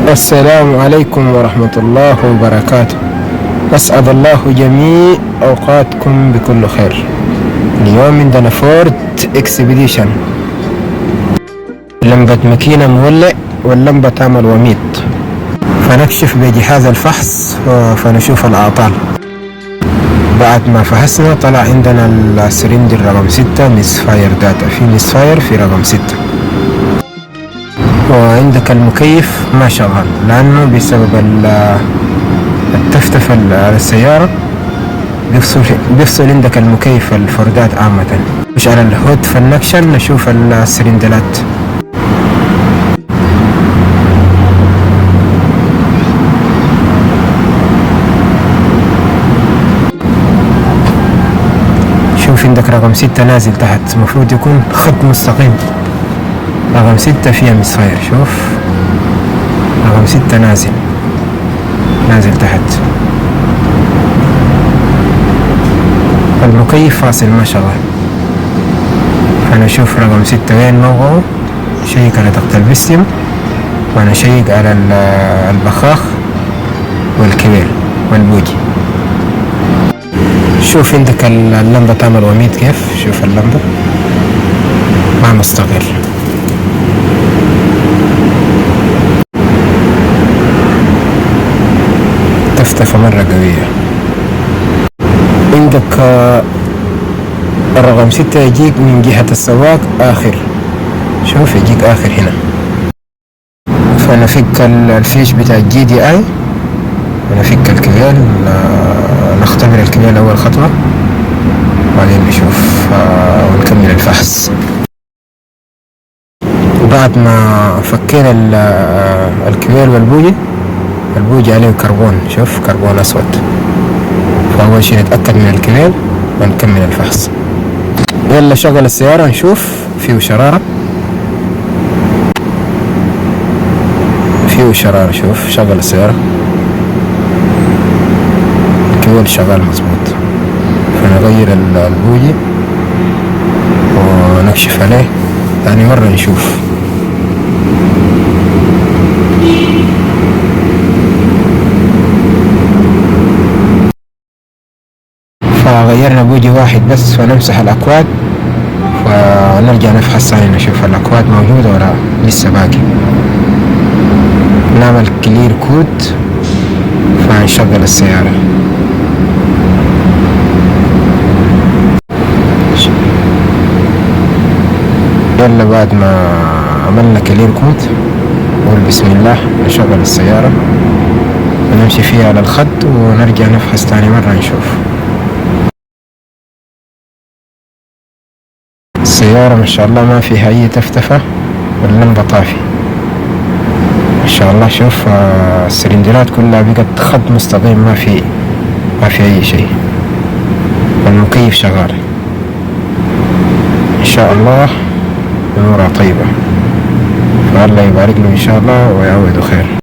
السلام عليكم ورحمة الله وبركاته. أسعد الله جميع أوقاتكم بكل خير. اليوم عندنا فورد اكسبيديشن، لمبة ماكينة مولع واللمبة تعمل وميض، فنكشف بجهاز الفحص فنشوف الأعطال. بعد ما فحصنا طلع عندنا السرندر رقم 6 ميسفاير داتا، في ميسفاير في رقم 6. وعندك المكيف ما شغال لأنه بسبب التفتف على السيارة بيفصل عندك المكيف الفردات عامة. مش على الهود فالنكشن نشوف السرندلات. شوف عندك رقم 6 نازل تحت، مفروض يكون خط مستقيم. رقم 6 فيها مصفاير، شوف رقم 6 نازل تحت. المكيف فاصل ما شغال، فنشوف رقم 6 وين موقعه. شيك على ضغط البستيوم، وانا شيك على البخاخ والكبير والبوجي. شوف عندك اللمبة تعمل وميض كيف، شوف اللمبة ما مستقر. تفتفة مرة قوية. عندك الرقم 6 يجيك من جهة السواق آخر، شوف يجيك آخر هنا. فنفك الفيش بتاع GDI ونفك الكبير، نختبر الكبير أول خطوة وبعدين نشوف ونكمل الفحص. بعد ما فكينا الكبير والبوجي عليه كربون، شوف كربون أسود. فأول شيء نتأكد من الكبير ونكمل الفحص. يلا شغل السيارة نشوف فيه شرارة. شوف شغل السيارة، الكبير شغال مظبوط. فنغير البوجي ونكشف عليه ثاني مرة نشوف. فغيرنا بوجي واحد بس، فنمسح الأكواد ونرجع نفحص ثاني نشوف الأكواد موجودة ولا لسه باقي. نعمل كلير كود فنشغل السيارة. يلا بعد ما عملنا كلير كود نقول بسم الله، نشغل السيارة ونمشي فيها على الخط ونرجع نفحص ثاني مرة نشوف. السيارة ما شاء الله ما فيها أي تفتفة واللمبة طافي ما شاء الله. شوف السلندرات كلها بقت خط مستقيم، ما في أي شيء. والمكيف شغال إن شاء الله، أمورها طيبة، فالله يبارك له إن شاء الله ويعوضه خير.